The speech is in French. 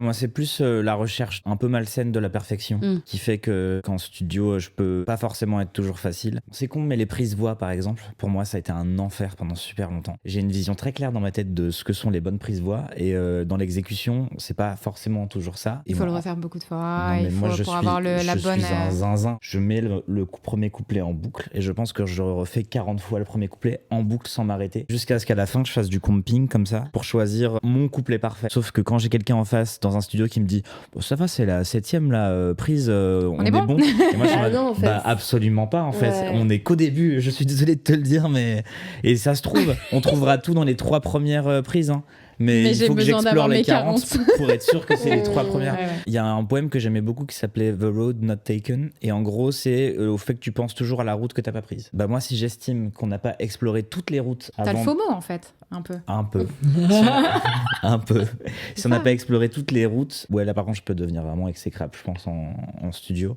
Moi, c'est plus la recherche un peu malsaine de la perfection qui fait que qu'en studio, je peux pas forcément être toujours facile. C'est con, mais les prises voix, par exemple, pour moi, ça a été un enfer pendant super longtemps. J'ai une vision très claire dans ma tête de ce que sont les bonnes prises voix et dans l'exécution, c'est pas forcément toujours ça. Il faut le refaire beaucoup de fois. Non, mais moi, pour avoir la bonne. Je suis un zinzin. Je mets le premier couplet en boucle et je pense que je refais 40 fois le premier couplet en boucle sans m'arrêter jusqu'à ce qu'à la fin, je fasse du comping comme ça pour choisir mon couplet parfait. Sauf que quand j'ai quelqu'un en face dans un studio qui me dit bon, ça va, c'est la 7e prise, on est bon. Et moi, je suis non, en fait. bah absolument pas en fait. Ouais. On est qu'au début. Je suis désolé de te le dire, mais et ça se trouve, on trouvera tout dans les 3 premières prises. Hein. Mais il faut que j'explore les 40 pour être sûr que c'est les 3 premières. Ouais. Il y a un poème que j'aimais beaucoup qui s'appelait The Road Not Taken. Et en gros, c'est au fait que tu penses toujours à la route que t'as pas prise. Bah moi, si j'estime qu'on n'a pas exploré toutes les routes avant... T'as le FOMO en fait, un peu. Un peu. Un peu. Si on n'a pas exploré toutes les routes, ouais, là par contre, je peux devenir vraiment exécrable, je pense, en studio.